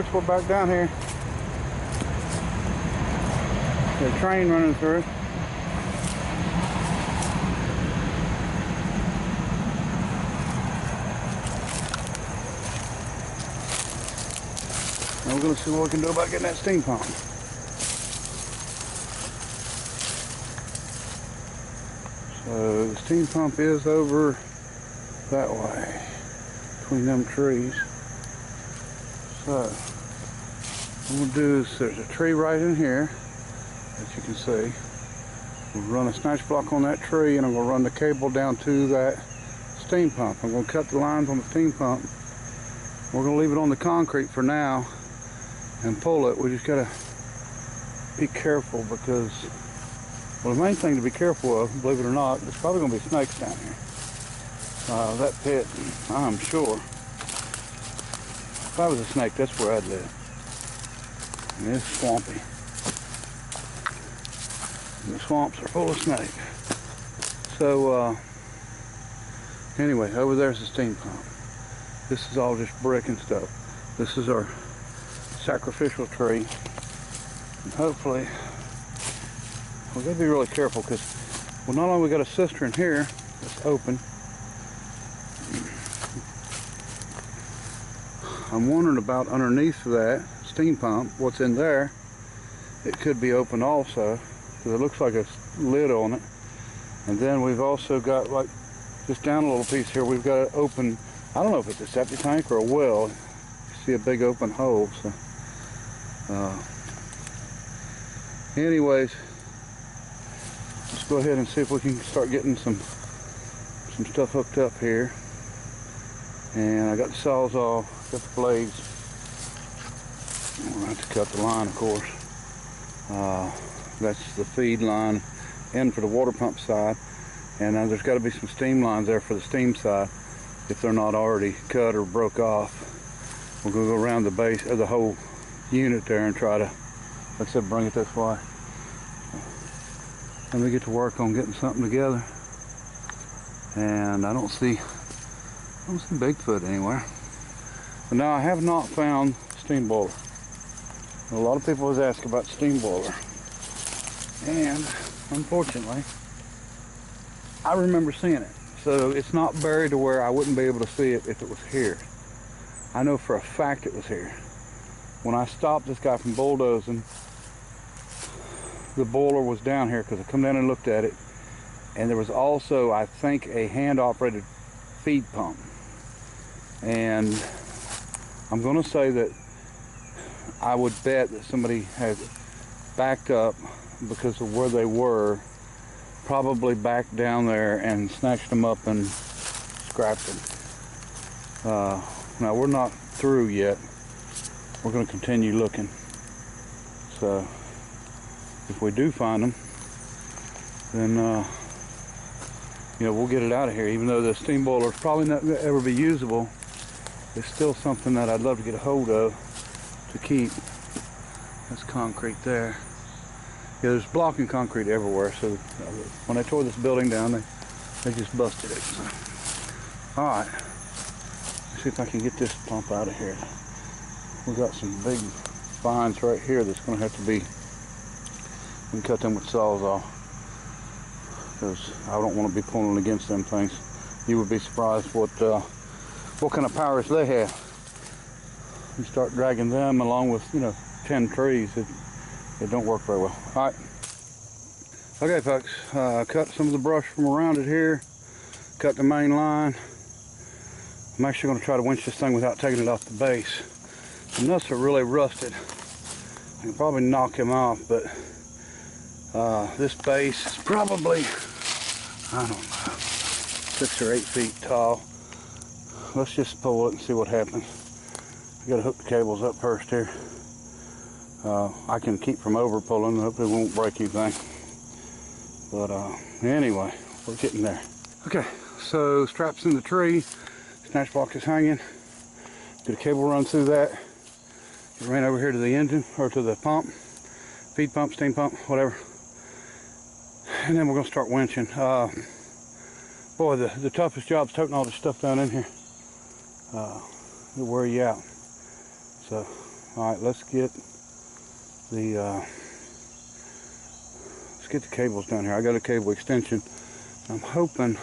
folks, we're back down here. There's a train running through. And we're going to see what we can do about getting that steam pump. So the steam pump is over that way, between them trees. So what we'll do is, there's a tree right in here, as you can see. We'll run a snatch block on that tree, and I'm going to run the cable down to that steam pump. I'm going to cut the lines on the steam pump. We're going to leave it on the concrete for now and pull it. We just got to be careful because, well, the main thing to be careful of, believe it or not, there's probably going to be snakes down here. That pit, I'm sure. If I was a snake, that's where I'd live. And it's swampy. And the swamps are full of snakes. So, anyway, over there's the steam pump. This is all just brick and stuff. This is our sacrificial tree. And hopefully, we've got to be really careful because, well, not only we got a cistern here that's open, I'm wondering about underneath that steam pump, what's in there. It could be open also, because it looks like a lid on it. And then we've also got, like, just down a little piece here, we've got an open, I don't know if it's a septic tank or a well. You see a big open hole. So, anyways, let's go ahead and see if we can start getting some stuff hooked up here. And I got the sawzall, got the blades. We'll have to cut the line, of course. That's the feed line in for the water pump side. And there's got to be some steam lines there for the steam side. If they're not already cut or broke off, we're going to go around the base of the whole unit there and try to, like I said, bring it this way. And we get to work on getting something together. And I don't see Bigfoot anywhere. But now I have not found steam boiler. A lot of people was asking about steam boiler. And unfortunately, I remember seeing it. So it's not buried to where I wouldn't be able to see it if it was here. I know for a fact it was here. When I stopped this guy from bulldozing, the boiler was down here because I come down and looked at it. And there was also, I think, a hand-operated feed pump. And I'm going to say that I would bet that somebody had backed up because of where they were, probably backed down there and snatched them up and scrapped them. Now we're not through yet. We're going to continue looking. So if we do find them, then you know, we'll get it out of here. Even though the steam boiler is probably not going to ever be usable, it's still something that I'd love to get a hold of to keep. That's concrete there. Yeah, there's blocking concrete everywhere. So when I tore this building down, they just busted it. So, all right, let's see if I can get this pump out of here. We've got some big vines right here that's going to have to be, we can cut them with sawzall, because I don't want to be pulling against them things. You would be surprised what kind of powers they have. You start dragging them along with, you know, 10 trees, it don't work very well. All right. Okay, folks, cut some of the brush from around it here, cut the main line. I'm actually going to try to winch this thing without taking it off the base. The nuts are really rusted. I can probably knock him off, but this base is probably, I don't know, 6 or 8 feet tall. Let's just pull it and see what happens. I gotta hook the cables up first here. I can keep from over pulling, hopefully it won't break anything. But anyway, we're getting there. Okay, so straps in the tree, snatch block is hanging. Get a cable run through that. It ran over here to the engine, or to the pump, feed pump, steam pump, whatever. And then we're gonna start winching. Boy, the toughest job is toting all this stuff down in here. It'll wear you out. So All right, let's get the cables down here. I got a cable extension. I'm hoping,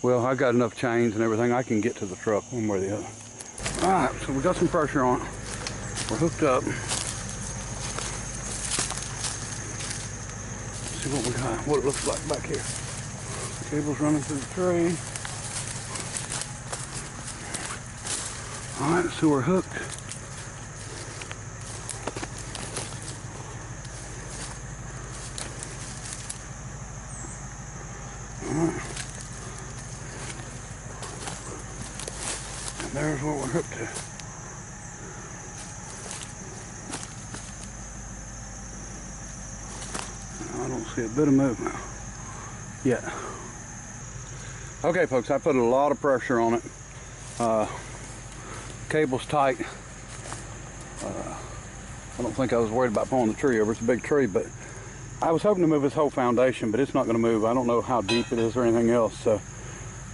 well, I got enough chains and everything, I can get to the truck one way or the other. All right, so we got some pressure on it. We're hooked up. Let's see what we got, what it looks like back here. Cable's running through the tree. All right, so we're hooked. And there's what we're hooked to. I don't see a bit of movement yet. Okay, folks, I put a lot of pressure on it. Cable's tight. I don't think I was worried about pulling the tree over. It's a big tree, but I was hoping to move this whole foundation, but it's not going to move. I don't know how deep it is or anything else. So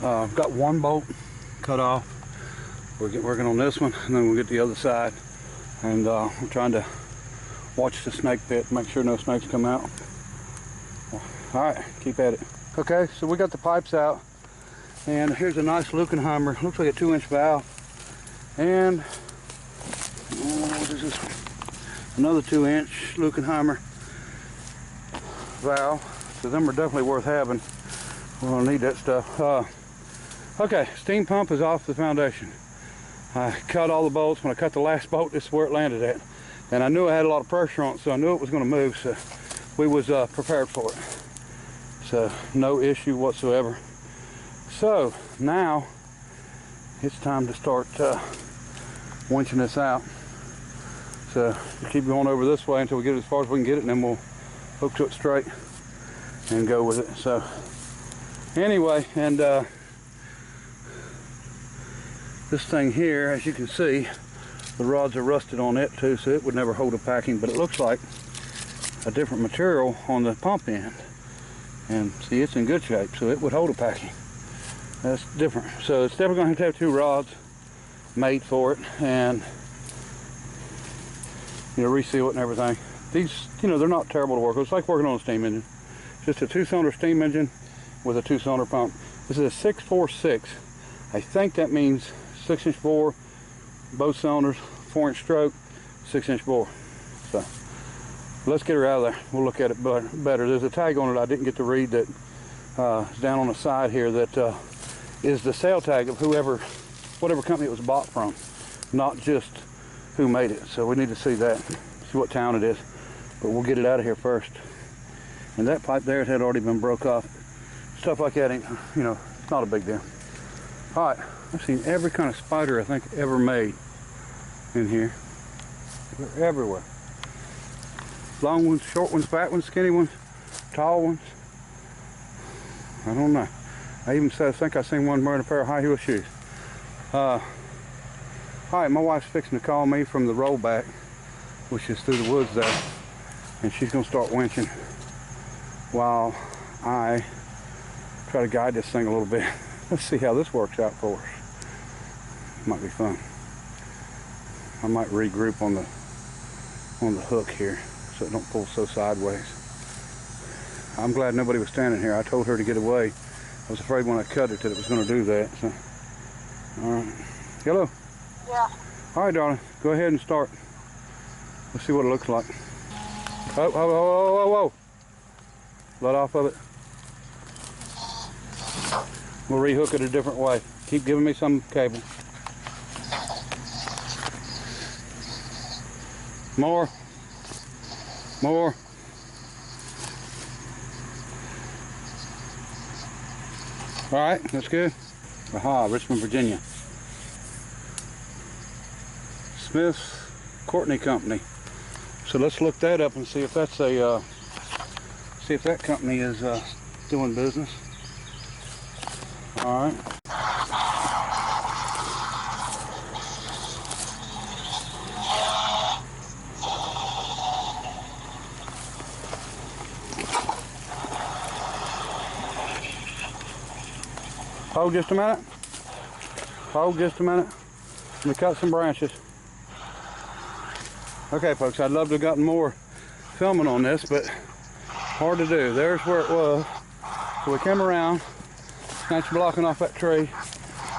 I've got one bolt cut off. We're working on this one, and then we'll get the other side. And we're trying to watch the snake pit, make sure no snakes come out. All right, keep at it. Okay, so we got the pipes out, and here's a nice Lukenheimer. Looks like a 2-inch valve. And what is this one? Another 2-inch Lukenheimer valve. So them are definitely worth having. We're gonna need that stuff. Okay, steam pump is off the foundation. I cut all the bolts. When I cut the last bolt, this is where it landed at. And I knew I had a lot of pressure on it, so I knew it was gonna move, so we was prepared for it. So no issue whatsoever. So now it's time to start winching this out. So we keep going over this way until we get it as far as we can get it, and then we'll hook to it straight and go with it. So anyway, and this thing here, as you can see, the rods are rusted on it too, so it would never hold a packing, but it looks like a different material on the pump end. And see, it's in good shape, so it would hold a packing. That's different. So it's definitely going to have 2 rods made for it, and reseal it and everything. These, they're not terrible to work with. It's like working on a steam engine. Just a 2-cylinder steam engine with a 2-cylinder pump. This is a 646. I think that means 6-inch bore, both cylinders, 4-inch stroke, 6-inch bore. So let's get her out of there. We'll look at it better. There's a tag on it I didn't get to read that is down on the side here that is the sale tag of whatever company it was bought from, not just who made it. So we need to see that, see what town it is. But we'll get it out of here first. And that pipe there had already been broke off. Stuff like that ain't, it's not a big deal. All right, I've seen every kind of spider I think ever made in here. They're everywhere. Long ones, short ones, fat ones, skinny ones, tall ones. I don't know. I even said, I think I seen one wearing a pair of high heel shoes. All right, my wife's fixing to call me from the rollback, which is through the woods there, and she's gonna start winching while I try to guide this thing a little bit. Let's see how this works out for us. Might be fun. I might regroup on the hook here so it don't pull so sideways. I'm glad nobody was standing here. I told her to get away. I was afraid when I cut it that it was going to do that. So, all right. Hello. Yeah. All right, darling. Go ahead and start. Let's see what it looks like. Oh, whoa, whoa, whoa, whoa. Let off of it. We'll rehook it a different way. Keep giving me some cable. More. More. All right, that's good. Aha, Richmond, Virginia. Smith's Courtney Company. So let's look that up and see if that's see if that company is doing business. All right. Hold just a minute. Hold just a minute. Let me cut some branches. Okay, folks, I'd love to have gotten more filming on this, but hard to do. There's where it was. So we came around, snatched blocking off that tree,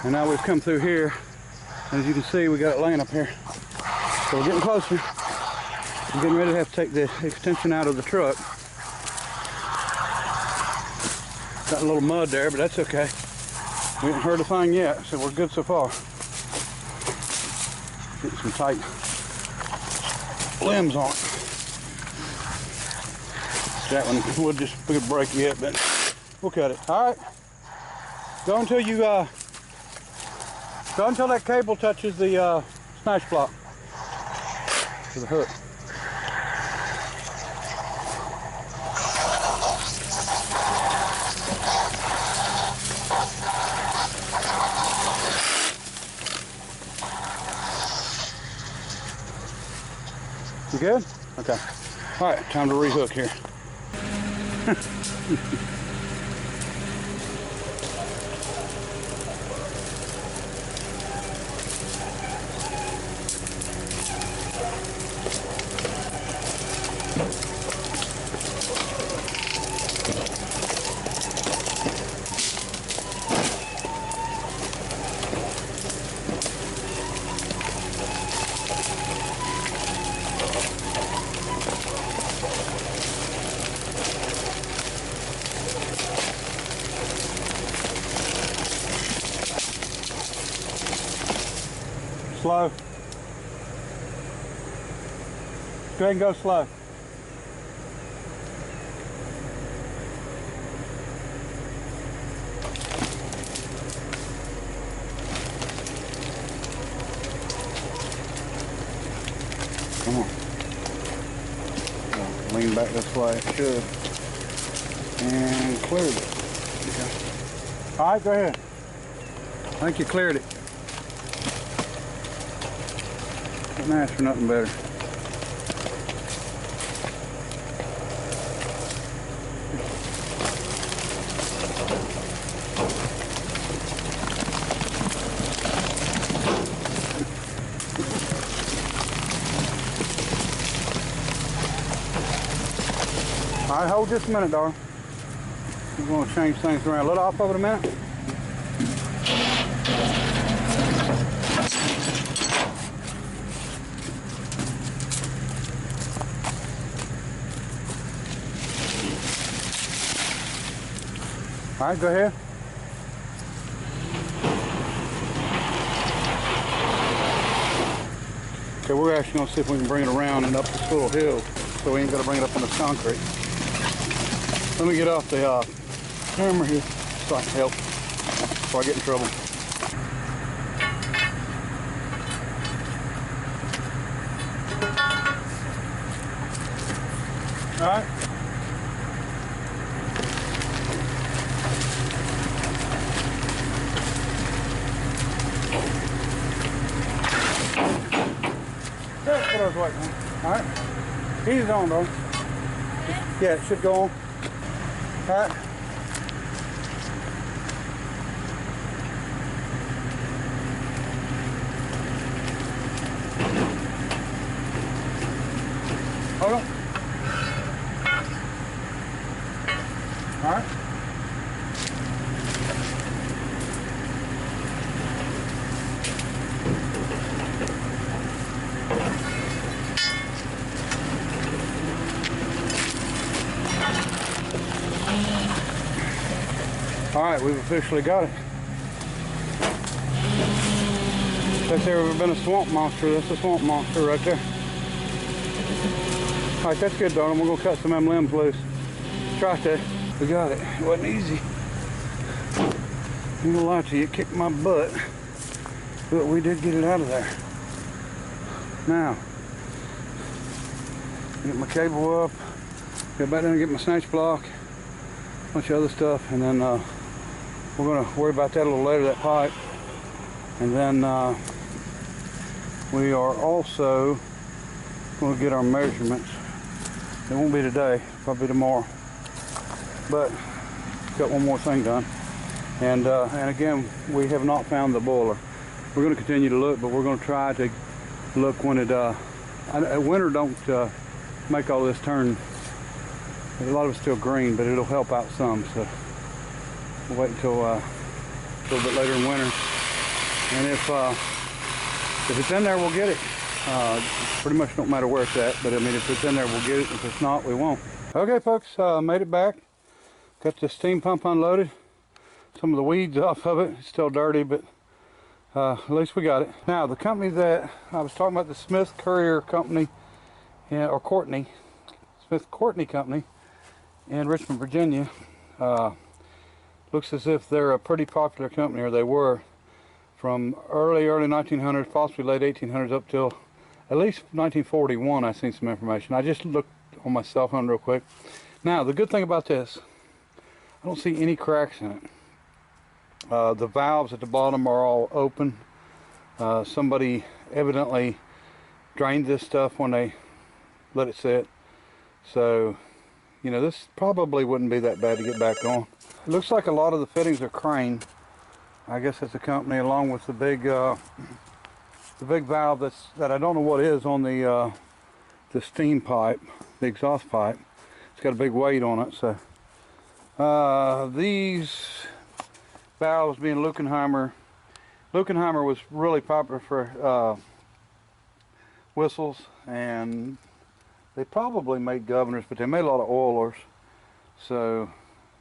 and now we've come through here. And as you can see, we got it laying up here. So we're getting closer. We're getting ready to have to take the extension out of the truck. Got a little mud there, but that's okay. We haven't heard a thing yet, so we're good so far. Getting some tight limbs on it. That one would just break yet, but we'll cut it. All right. Go until you go until that cable touches the snatch block to the hook. You good? Okay. All right, time to rehook here. Slow. Go ahead and go slow. Come on. Lean back this way, it should. And cleared it. Okay. All right, go ahead. I think you cleared it. Couldn't ask for nothing better. All right, hold just a minute, darling. We're going to change things around. Let off of it a minute. All right, go ahead. Okay, we're actually going to see if we can bring it around and up this little hill so we ain't got to bring it up on the concrete. Let me get off the camera here so I can help before I get in trouble. All right. That's what I was waiting on. All right. Easy on, though. Yeah, it should go on. All right. Hold on. All right. All right, we've officially got it. If there ever been a swamp monster, that's a swamp monster right there. All right, that's good, darling. We're gonna cut some of them limbs loose. Try to. We got it. It wasn't easy. I'm gonna lie to you, it kicked my butt, but we did get it out of there. Now, get my cable up, get back down and get my snatch block, a bunch of other stuff, and then we're gonna worry about that a little later, that pipe. And then we are also gonna get our measurements. It won't be today, probably tomorrow. But got one more thing done. And again, we have not found the boiler. We're gonna continue to look, but we're gonna try to look when it Winter don't make all this turn. A lot of it's still green, but it'll help out some. So we'll wait until a little bit later in winter. And if it's in there, we'll get it. Pretty much don't matter where it's at, but I mean, if it's in there, we'll get it. If it's not, we won't. Okay, folks, made it back. Got the steam pump unloaded. Some of the weeds off of it. It's still dirty, but at least we got it. Now, the company that I was talking about, the Smith Courier Company, or Courtney, Smith Courtney Company in Richmond, Virginia, looks as if they're a pretty popular company, or they were, from early 1900s, possibly late 1800s, up till at least 1941. I've seen some information. I just looked on my cell phone real quick. Now, the good thing about this, I don't see any cracks in it. The valves at the bottom are all open. Somebody evidently drained this stuff when they let it sit. So, you know, this probably wouldn't be that bad to get back on. It looks like a lot of the fittings are Crane. I guess it's a company, along with the big valve that I don't know what is on the steam pipe, the exhaust pipe. It's got a big weight on it. So these valves being Luckenheimer was really popular for whistles, and they probably made governors, but they made a lot of oilers. So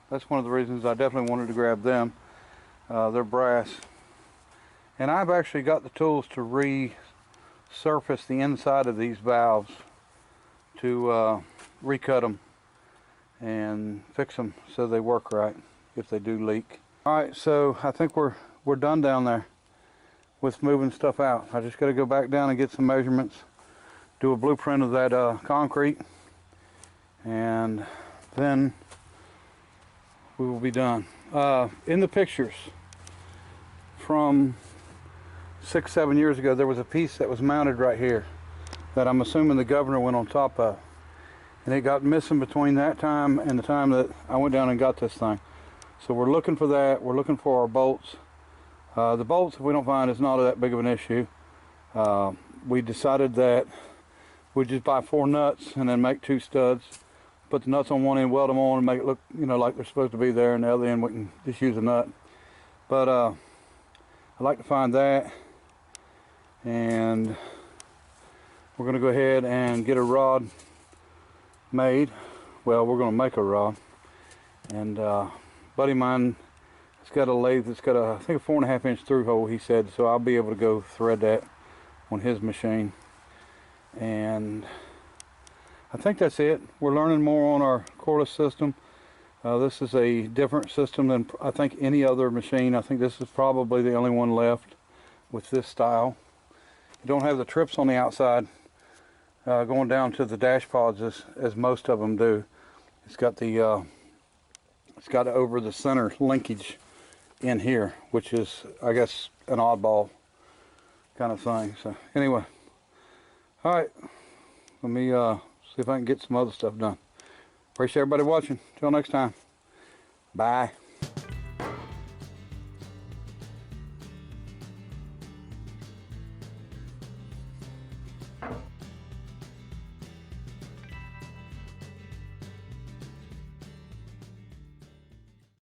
that's one of the reasons I definitely wanted to grab them. They're brass, and I've actually got the tools to resurface the inside of these valves, to recut them and fix them so they work right if they do leak. All right, so I think we're done down there with moving stuff out. I just got to go back down and get some measurements, do a blueprint of that concrete, and then we will be done. In the pictures from 6-7 years ago, there was a piece that was mounted right here that I'm assuming the governor went on top of, and it got missing between that time and the time that I went down and got this thing. So we're looking for that. We're looking for our bolts. The bolts, if we don't find, is not that big of an issue. We decided that we'd just buy 4 nuts and then make 2 studs, put the nuts on one end, weld them on, and make it look, you know, like they're supposed to be there, and the other end we can just use a nut. But I'd like to find that, and we're going to go ahead and get a rod made. Well, we're going to make a rod, and buddy of mine has got a lathe that's got I think a 4.5 inch through hole, he said, so I'll be able to go thread that on his machine. And I think that's it. We're learning more on our Corliss system. This is a different system than I think any other machine. I think this is probably the only one left with this style. You don't have the trips on the outside going down to the dash pods as most of them do. It's got the it's got over the center linkage in here, which is, I guess, an oddball kind of thing. So anyway, all right, let me see if I can get some other stuff done. Appreciate everybody watching. Till next time, bye.